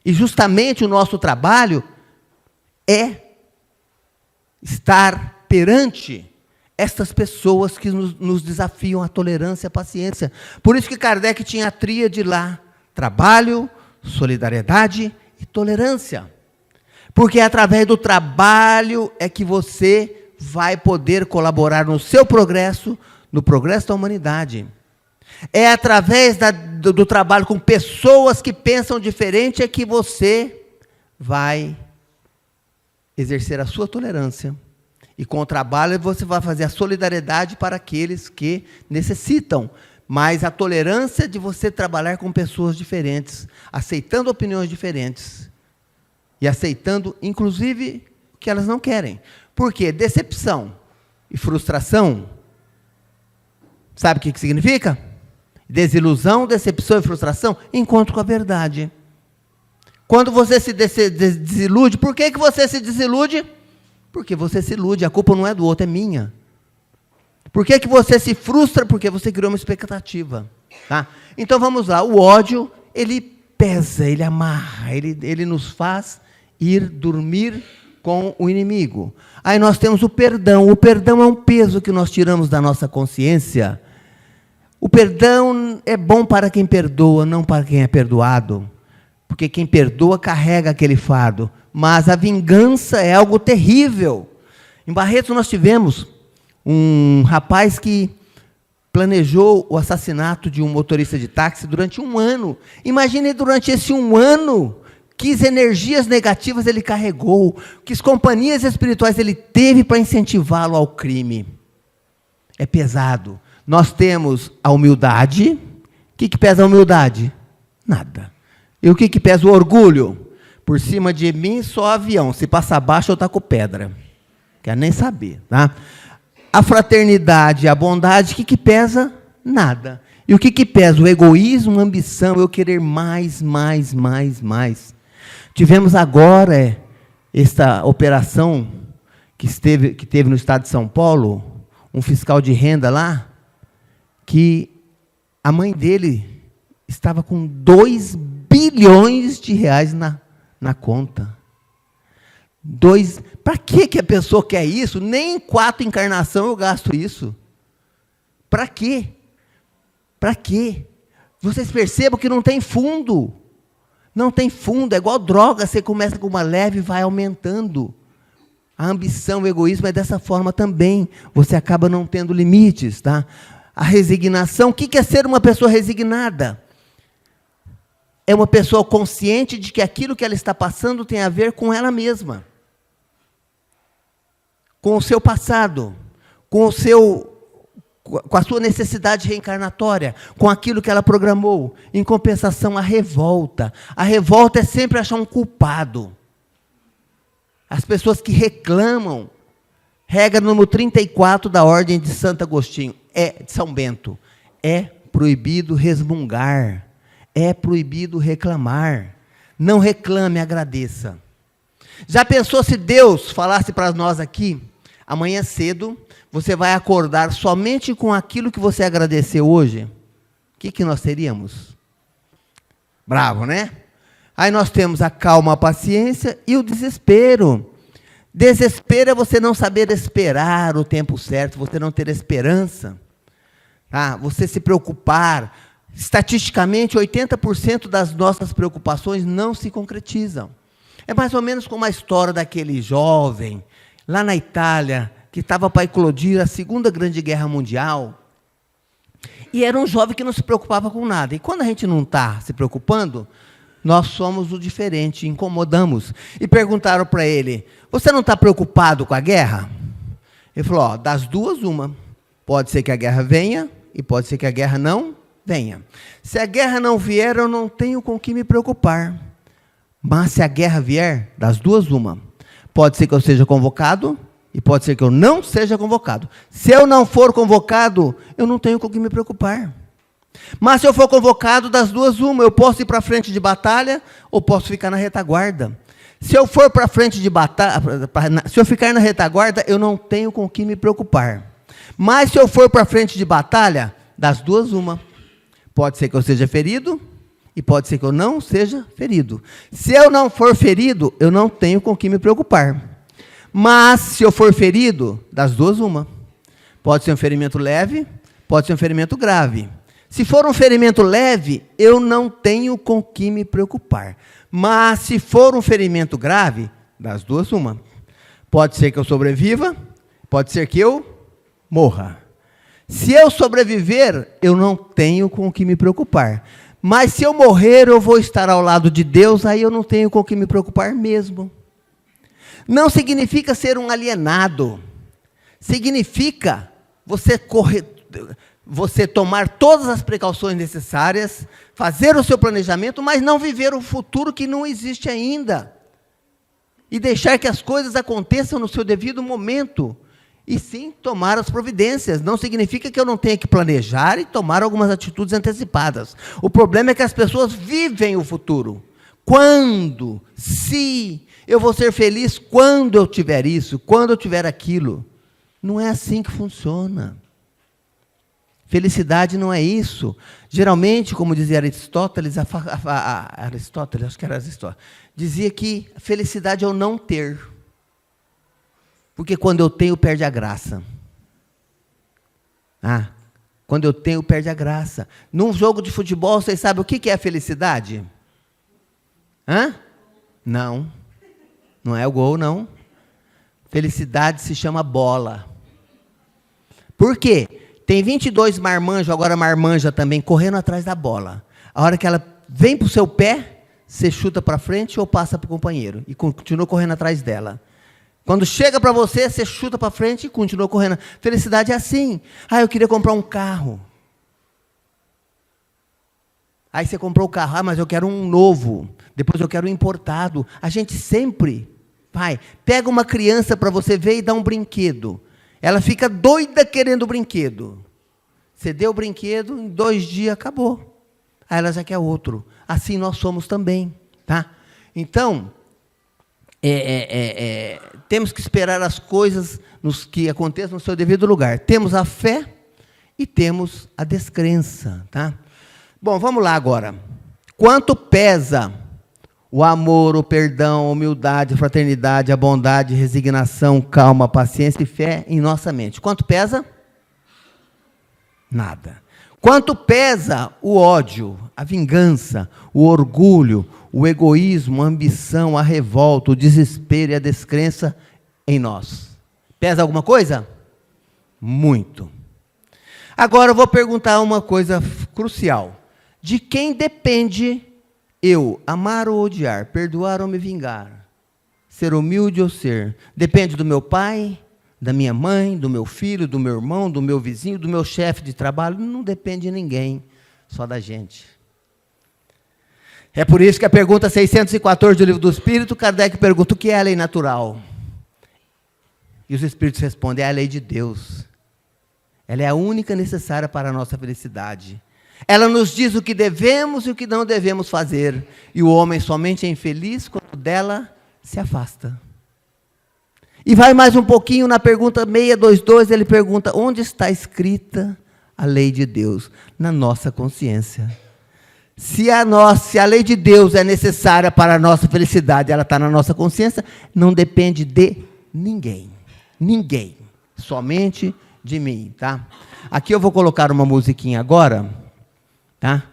E justamente o nosso trabalho é estar perante estas pessoas que nos desafiam a tolerância e a paciência. Por isso que Kardec tinha a tríade lá: trabalho, solidariedade e tolerância. Porque é através do trabalho é que você vai poder colaborar no seu progresso, no progresso da humanidade. É através do trabalho com pessoas que pensam diferente é que você vai exercer a sua tolerância. E com o trabalho você vai fazer a solidariedade para aqueles que necessitam. Mas a tolerância de você trabalhar com pessoas diferentes, aceitando opiniões diferentes. E aceitando, inclusive, o que elas não querem. Por quê? Decepção e frustração. Sabe o que significa? Desilusão, decepção e frustração, encontro com a verdade. Quando você se desilude, por que você se desilude? Porque você se ilude, a culpa não é do outro, é minha. Por que você se frustra? Porque você criou uma expectativa. Tá? Então vamos lá, o ódio, ele pesa, ele amarra, ele nos faz ir dormir com o inimigo. Aí nós temos o perdão é um peso que nós tiramos da nossa consciência. O perdão é bom para quem perdoa, não para quem é perdoado. Porque quem perdoa carrega aquele fardo. Mas a vingança é algo terrível. Em Barretos nós tivemos um rapaz que planejou o assassinato de um motorista de táxi durante 1 ano. Imagine durante esse 1 ano, que energias negativas ele carregou, que companhias espirituais ele teve para incentivá-lo ao crime. É pesado. Nós temos a humildade. O que pesa a humildade? Nada. E o que pesa o orgulho? Por cima de mim, só avião. Se passar abaixo, eu taco pedra. Quero nem saber. Tá? A fraternidade, a bondade, o que pesa? Nada. E o que pesa? O egoísmo, a ambição, eu querer mais. Tivemos agora esta operação que teve no estado de São Paulo, um fiscal de renda lá, que a mãe dele estava com 2 bilhões de reais na conta. Para que a pessoa quer isso? Nem em 4 encarnações eu gasto isso. Para quê? Para quê? Vocês percebam que não tem fundo. Não tem fundo, é igual droga, você começa com uma leve e vai aumentando. A ambição, o egoísmo é dessa forma também. Você acaba não tendo limites, tá? a resignação. O que é ser uma pessoa resignada? É uma pessoa consciente de que aquilo que ela está passando tem a ver com ela mesma, com o seu passado, com a sua necessidade reencarnatória, com aquilo que ela programou. Em compensação, a revolta. A revolta é sempre achar um culpado. As pessoas que reclamam, regra número 34 da Ordem de Santo Agostinho, de São Bento, é proibido resmungar. É proibido reclamar. Não reclame, agradeça. Já pensou se Deus falasse para nós aqui, amanhã cedo, você vai acordar somente com aquilo que você agradeceu hoje? O que nós teríamos? Bravo, né? Aí nós temos a calma, a paciência e o desespero. Desespero é você não saber esperar o tempo certo, você não ter esperança. Você se preocupar. Estatisticamente, 80% das nossas preocupações não se concretizam. É mais ou menos como a história daquele jovem, lá na Itália, que estava para eclodir a Segunda Grande Guerra Mundial, e era um jovem que não se preocupava com nada. E quando a gente não está se preocupando, nós somos o diferente, incomodamos. E perguntaram para ele, você não está preocupado com a guerra? Ele falou, das duas, uma. Pode ser que a guerra venha, e pode ser que a guerra não venha. Se a guerra não vier, eu não tenho com o que me preocupar. Mas se a guerra vier, das duas, uma. Pode ser que eu seja convocado, e pode ser que eu não seja convocado. Se eu não for convocado, eu não tenho com o que me preocupar. Mas se eu for convocado, das duas, uma. Eu posso ir para a frente de batalha, ou posso ficar na retaguarda. Se eu for para a frente de batalha, se eu ficar na retaguarda, eu não tenho com o que me preocupar. Mas se eu for para a frente de batalha, das duas, uma. Pode ser que eu seja ferido, e pode ser que eu não seja ferido. Se eu não for ferido, eu não tenho com o que me preocupar. Mas, se eu for ferido, das duas, uma. Pode ser um ferimento leve, pode ser um ferimento grave. Se for um ferimento leve, eu não tenho com o que me preocupar. Mas, se for um ferimento grave, das duas, uma. Pode ser que eu sobreviva, pode ser que eu morra. Se eu sobreviver, eu não tenho com o que me preocupar. Mas se eu morrer, eu vou estar ao lado de Deus, aí eu não tenho com o que me preocupar mesmo. Não significa ser um alienado. Significa você tomar todas as precauções necessárias, fazer o seu planejamento, mas não viver o futuro que não existe ainda. E deixar que as coisas aconteçam no seu devido momento. E sim, tomar as providências. Não significa que eu não tenha que planejar e tomar algumas atitudes antecipadas. O problema é que as pessoas vivem o futuro. Quando, se, eu vou ser feliz quando eu tiver isso, quando eu tiver aquilo. Não é assim que funciona. Felicidade não é isso. Geralmente, como dizia Aristóteles, Aristóteles, acho que era Aristóteles, dizia que felicidade é o não ter. Porque quando eu tenho, perde a graça. Quando eu tenho, perde a graça. Num jogo de futebol, vocês sabem o que é a felicidade? Não. Não é o gol, não. Felicidade se chama bola. Por quê? Tem 22 marmanjos, agora marmanja também, correndo atrás da bola. A hora que ela vem para o seu pé, você chuta para frente ou passa para o companheiro. E continua correndo atrás dela. Quando chega para você, você chuta para frente e continua correndo. Felicidade é assim. Eu queria comprar um carro. Aí você comprou o carro. Mas eu quero um novo. Depois eu quero um importado. A gente sempre, pega uma criança para você ver e dá um brinquedo. Ela fica doida querendo o brinquedo. Você deu o brinquedo, em 2 dias acabou. Aí ela já quer outro. Assim nós somos também. Então, temos que esperar as coisas que aconteçam no seu devido lugar. Temos a fé e temos a descrença. Bom, vamos lá agora. Quanto pesa o amor, o perdão, a humildade, a fraternidade, a bondade, a resignação, calma, a paciência e fé em nossa mente? Quanto pesa? Nada. Quanto pesa o ódio, a vingança, o orgulho, o egoísmo, a ambição, a revolta, o desespero e a descrença em nós? Pesa alguma coisa? Muito. Agora eu vou perguntar uma coisa crucial. De quem depende eu amar ou odiar, perdoar ou me vingar, ser humilde ou ser? Depende do meu pai, da minha mãe, do meu filho, do meu irmão, do meu vizinho, do meu chefe de trabalho? Não depende de ninguém, só da gente. É por isso que a pergunta 614 do Livro do Espírito, Kardec pergunta: o que é a lei natural? E os Espíritos respondem: é a lei de Deus. Ela é a única necessária para a nossa felicidade. Ela nos diz o que devemos e o que não devemos fazer. E o homem somente é infeliz quando dela se afasta. E vai mais um pouquinho na pergunta 622, ele pergunta: onde está escrita a lei de Deus? Na nossa consciência. Se a lei de Deus é necessária para a nossa felicidade, ela está na nossa consciência, não depende de ninguém. Ninguém. Somente de mim, tá? Aqui eu vou colocar uma musiquinha agora, tá?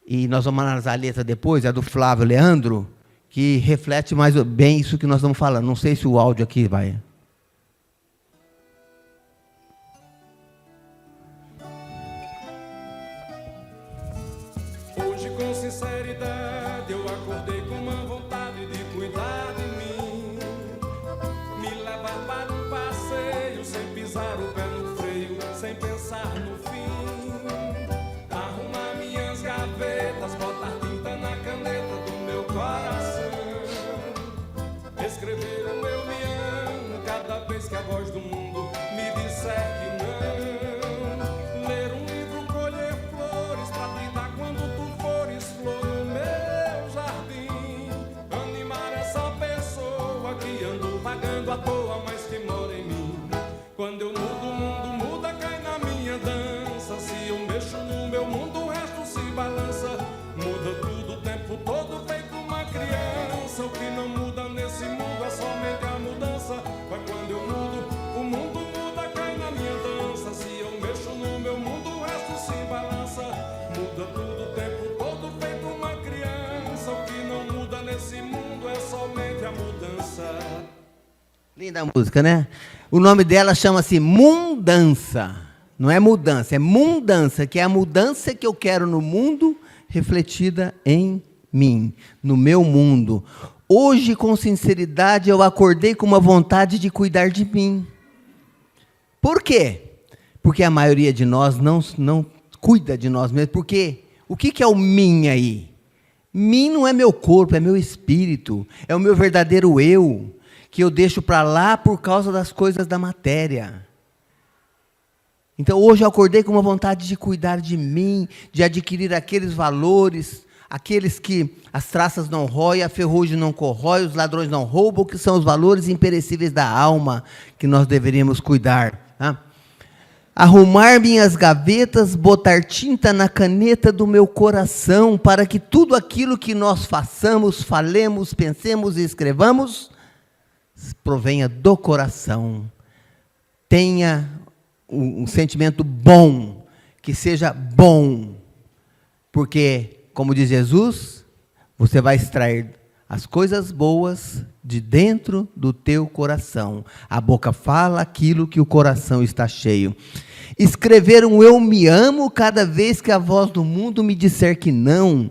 E nós vamos analisar a letra depois, é do Flávio Leandro, que reflete mais bem isso que nós estamos falando. Não sei se o áudio aqui vai. Hoje, com sinceridade, eu acordei com uma vontade de cuidar de mim, me levar para um passeio sem pisar o pé no freio, sem pensar no fim, arrumar minhas gavetas, botar tinta na caneta do meu coração, escrever o eu me amo cada vez que a voz do mundo me disser que não, ler um livro, colher flores pra te dar quando tu fores flor no meu jardim, animar essa pessoa que ando pagando à toa, mas que mora em mim. Quando eu mudo, o mundo muda, cai na minha dança. Se eu mexo no meu mundo, o resto se balança. Muda tudo o tempo todo, feito uma criança. O que não muda nesse mundo é somente a mudança. Mas quando eu mudo, o mundo muda, cai na minha dança. Se eu mexo no meu mundo, o resto se balança. Muda tudo o tempo todo, feito uma criança. O que não muda nesse mundo é somente a mudança. Linda a música, né? O nome dela chama-se Mundança. Não é mudança, é mundança, que é a mudança que eu quero no mundo refletida em mim, no meu mundo. Hoje, com sinceridade, eu acordei com uma vontade de cuidar de mim. Por quê? Porque a maioria de nós não cuida de nós mesmos. Porque o que é o mim aí? Mim não é meu corpo, é meu espírito, é o meu verdadeiro eu, que eu deixo para lá por causa das coisas da matéria. Então, hoje eu acordei com uma vontade de cuidar de mim, de adquirir aqueles valores, aqueles que as traças não roem, a ferrugem não corrói, os ladrões não roubam, que são os valores imperecíveis da alma, que nós deveríamos cuidar. Tá? Arrumar minhas gavetas, botar tinta na caneta do meu coração, para que tudo aquilo que nós façamos, falemos, pensemos e escrevamos, provenha do coração. Tenha um sentimento bom, que seja bom, porque, como diz Jesus, você vai extrair as coisas boas de dentro do teu coração. A boca fala aquilo que o coração está cheio. Escrever um eu me amo cada vez que a voz do mundo me disser que não.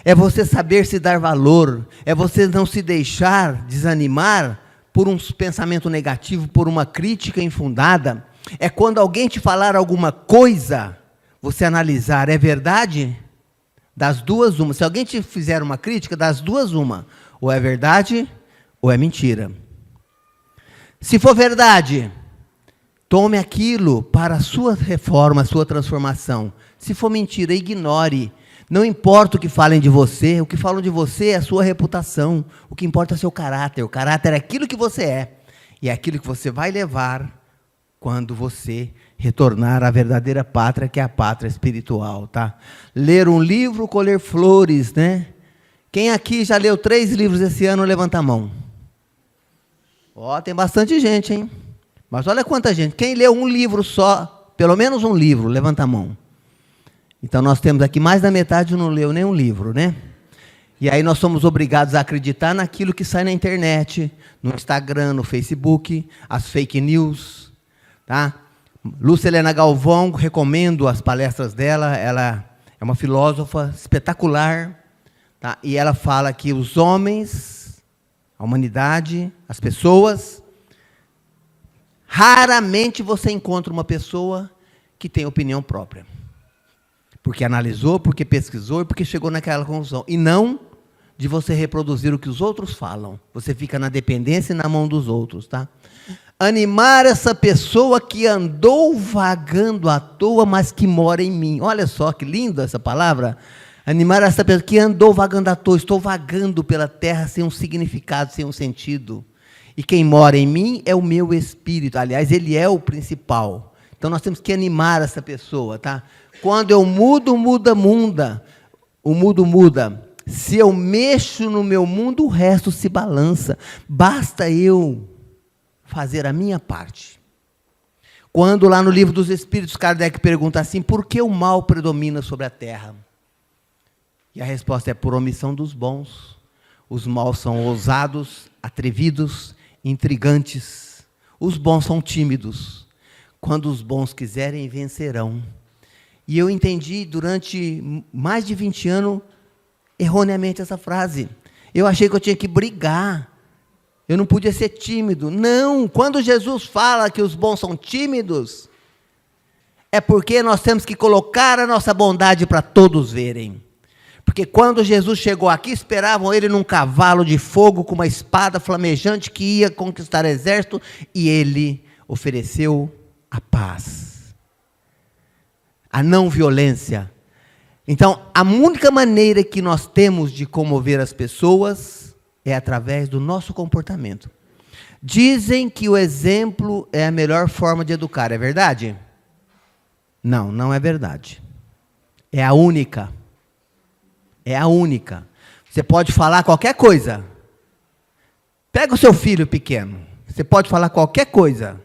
É você saber se dar valor, é você não se deixar desanimar por um pensamento negativo, por uma crítica infundada. É quando alguém te falar alguma coisa, você analisar, é verdade? Das duas, uma. Se alguém te fizer uma crítica, das duas, uma. Ou é verdade, ou é mentira. Se for verdade, tome aquilo para a sua reforma, a sua transformação. Se for mentira, ignore. Não importa o que falem de você, o que falam de você é a sua reputação. O que importa é o seu caráter. O caráter é aquilo que você é. E é aquilo que você vai levar quando você retornar à verdadeira pátria, que é a pátria espiritual, tá? Ler um livro, colher flores, né? Quem aqui já leu 3 livros esse ano, levanta a mão. Ó, tem bastante gente, hein? Mas olha quanta gente. Quem leu um livro só, pelo menos um livro, levanta a mão. Então nós temos aqui mais da metade não leu nenhum livro, né? E aí nós somos obrigados a acreditar naquilo que sai na internet, no Instagram, no Facebook, as fake news, tá? Lúcia Helena Galvão, recomendo as palestras dela, ela é uma filósofa espetacular, tá? E ela fala que os homens, a humanidade, as pessoas, raramente você encontra uma pessoa que tem opinião própria. Porque analisou, porque pesquisou e porque chegou naquela conclusão. E não de você reproduzir o que os outros falam. Você fica na dependência e na mão dos outros, tá? Animar essa pessoa que andou vagando à toa, mas que mora em mim. Olha só que linda essa palavra. Animar essa pessoa que andou vagando à toa. Estou vagando pela terra sem um significado, sem um sentido. E quem mora em mim é o meu espírito. Aliás, ele é o principal. Então nós temos que animar essa pessoa, tá? Quando eu mudo, muda. O mudo muda. Se eu mexo no meu mundo, o resto se balança. Basta eu fazer a minha parte. Quando lá no Livro dos Espíritos, Kardec pergunta assim, por que o mal predomina sobre a terra? E a resposta é por omissão dos bons. Os maus são ousados, atrevidos, intrigantes. Os bons são tímidos. Quando os bons quiserem, vencerão. E eu entendi durante mais de 20 anos, erroneamente, essa frase. Eu achei que eu tinha que brigar. Eu não podia ser tímido. Não, quando Jesus fala que os bons são tímidos, é porque nós temos que colocar a nossa bondade para todos verem. Porque quando Jesus chegou aqui, esperavam ele num cavalo de fogo, com uma espada flamejante, que ia conquistar o exército, e ele ofereceu a paz, a não violência. Então, a única maneira que nós temos de comover as pessoas é através do nosso comportamento. Dizem que o exemplo é a melhor forma de educar, é verdade? Não, não é verdade. É a única. É a única. Você pode falar qualquer coisa. Pega o seu filho pequeno. Você pode falar qualquer coisa.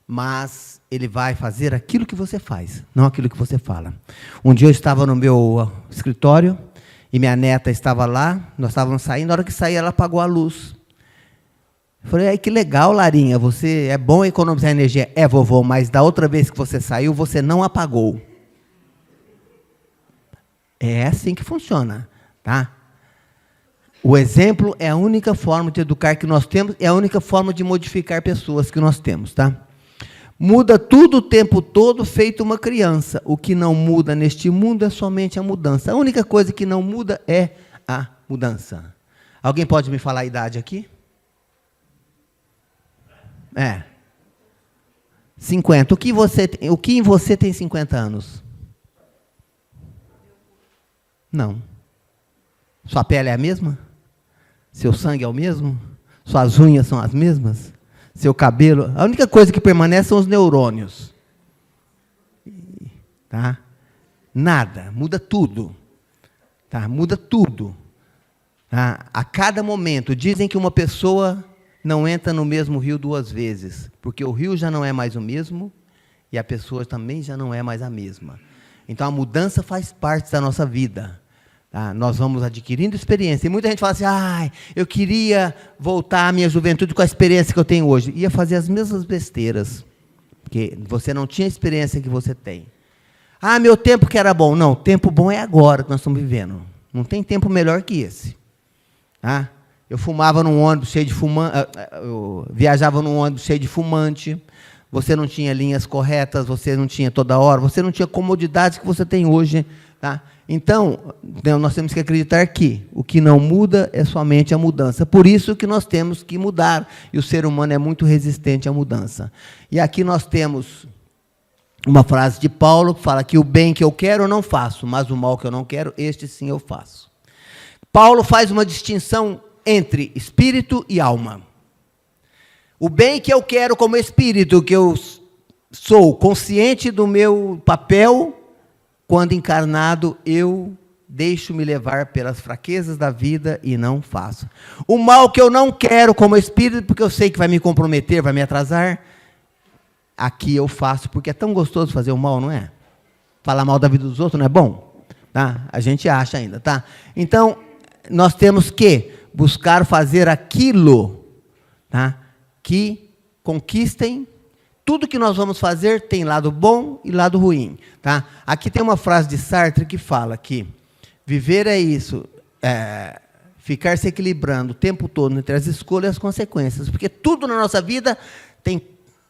Mas ele vai fazer aquilo que você faz, não aquilo que você fala. Um dia eu estava no meu escritório, e minha neta estava lá, nós estávamos saindo, na hora que saí, ela apagou a luz. Eu falei, ai, que legal, Larinha, você é bom economizar energia. É, vovô, mas da outra vez que você saiu, você não apagou. É assim que funciona, tá? O exemplo é a única forma de educar que nós temos, é a única forma de modificar pessoas que nós temos, tá? Muda tudo o tempo todo, feito uma criança. O que não muda neste mundo é somente a mudança. A única coisa que não muda é a mudança. Alguém pode me falar a idade aqui? 50. O que em você tem 50 anos? Não. Sua pele é a mesma? Seu sangue é o mesmo? Suas unhas são as mesmas? Seu cabelo, a única coisa que permanece são os neurônios. Tá? Nada, muda tudo. Tá? Muda tudo. Tá? A cada momento, dizem que uma pessoa não entra no mesmo rio 2 vezes, porque o rio já não é mais o mesmo, e a pessoa também já não é mais a mesma. Então, a mudança faz parte da nossa vida. Tá? Nós vamos adquirindo experiência. E muita gente fala assim, eu queria voltar à minha juventude com a experiência que eu tenho hoje. Ia fazer as mesmas besteiras, porque você não tinha a experiência que você tem. Meu tempo que era bom. Não, tempo bom é agora que nós estamos vivendo. Não tem tempo melhor que esse. Tá? Eu fumava num ônibus cheio de fumante, eu viajava num ônibus cheio de fumante, você não tinha linhas corretas, você não tinha toda hora, você não tinha comodidades que você tem hoje. Tá? Então, nós temos que acreditar que o que não muda é somente a mudança. Por isso que nós temos que mudar. E o ser humano é muito resistente à mudança. E aqui nós temos uma frase de Paulo que fala que o bem que eu quero eu não faço, mas o mal que eu não quero, este sim eu faço. Paulo faz uma distinção entre espírito e alma. O bem que eu quero como espírito, que eu sou consciente do meu papel. Quando encarnado, eu deixo-me levar pelas fraquezas da vida e não faço. O mal que eu não quero como espírito, porque eu sei que vai me comprometer, vai me atrasar, aqui eu faço, porque é tão gostoso fazer o mal, não é? Falar mal da vida dos outros não é bom? Tá? A gente acha ainda, tá? Então, nós temos que buscar fazer aquilo, tá? Que conquistem, Tudo que nós vamos fazer tem lado bom e lado ruim. Tá? Aqui tem uma frase de Sartre que fala que viver é isso, ficar se equilibrando o tempo todo entre as escolhas e as consequências. Porque tudo na nossa vida tem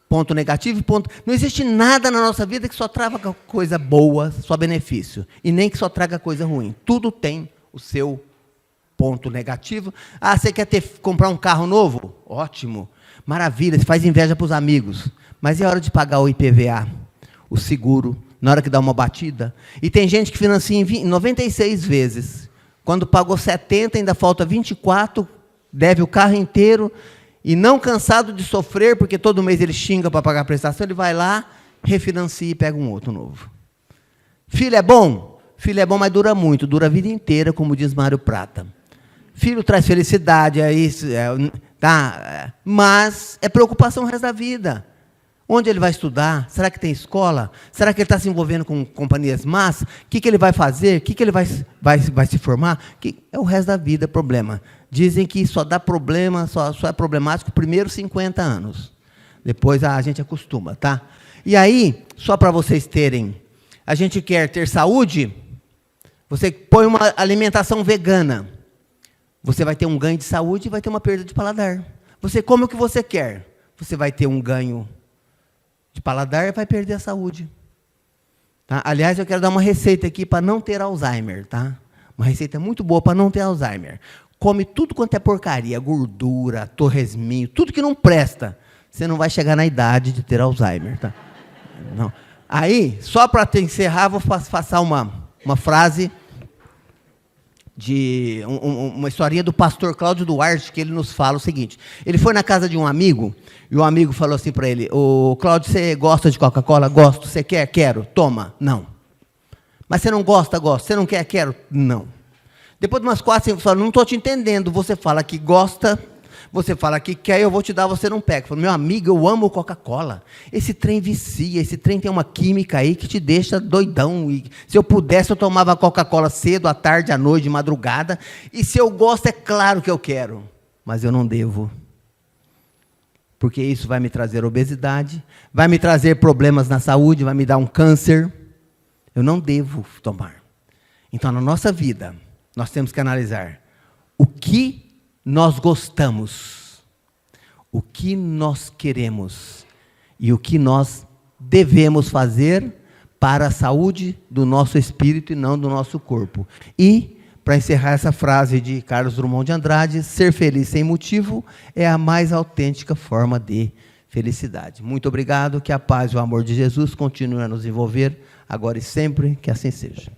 ponto negativo e ponto... Não existe nada na nossa vida que só traga coisa boa, só benefício. E nem que só traga coisa ruim. Tudo tem o seu ponto negativo. Ah, você quer comprar um carro novo? Ótimo. Maravilha, você faz inveja para os amigos. Mas é hora de pagar o IPVA, o seguro, na hora que dá uma batida. E tem gente que financia em 96 vezes. Quando pagou 70, ainda falta 24, deve o carro inteiro... E não cansado de sofrer, porque todo mês ele xinga para pagar a prestação, ele vai lá, refinancia e pega um outro novo. Filho é bom? Filho é bom, mas dura muito, dura a vida inteira, como diz Mário Prata. Filho traz felicidade, mas é preocupação o resto da vida. Onde ele vai estudar? Será que tem escola? Será que ele está se envolvendo com companhias más? O que ele vai fazer? O que ele vai se formar? É o resto da vida problema. Dizem que só dá problema, só é problemático os primeiros 50 anos. Depois a gente acostuma, tá? E aí, só para vocês terem, a gente quer ter saúde, você põe uma alimentação vegana. Você vai ter um ganho de saúde e vai ter uma perda de paladar. Você come o que você quer. Você vai ter um ganho de paladar e vai perder a saúde. Tá? Aliás, eu quero dar uma receita aqui para não ter Alzheimer. Tá? Uma receita muito boa para não ter Alzheimer. Come tudo quanto é porcaria, gordura, torresminho, tudo que não presta. Você não vai chegar na idade de ter Alzheimer. Tá? Não. Aí, só para encerrar, vou passar uma frase de uma historinha do pastor Cláudio Duarte, que ele nos fala o seguinte. Ele foi na casa de um amigo, e o amigo falou assim para ele: ô Cláudio, você gosta de Coca-Cola? Gosto. Você quer? Quero. Toma. Não. Mas você não gosta? Gosto. Você não quer? Quero. Não. Depois de umas 4, 5, fala: não estou te entendendo. Você fala que gosta, você fala que quer, eu vou te dar, você não pega. Falo: meu amigo, eu amo Coca-Cola. Esse trem vicia, esse trem tem uma química aí que te deixa doidão. E se eu pudesse, eu tomava Coca-Cola cedo, à tarde, à noite, de madrugada. E se eu gosto, é claro que eu quero. Mas eu não devo. Porque isso vai me trazer obesidade, vai me trazer problemas na saúde, vai me dar um câncer. Eu não devo tomar. Então, na nossa vida, nós temos que analisar o que nós gostamos, o que nós queremos e o que nós devemos fazer para a saúde do nosso espírito e não do nosso corpo. E, para encerrar essa frase de Carlos Drummond de Andrade, ser feliz sem motivo é a mais autêntica forma de felicidade. Muito obrigado, que a paz e o amor de Jesus continuem a nos envolver, agora e sempre, que assim seja.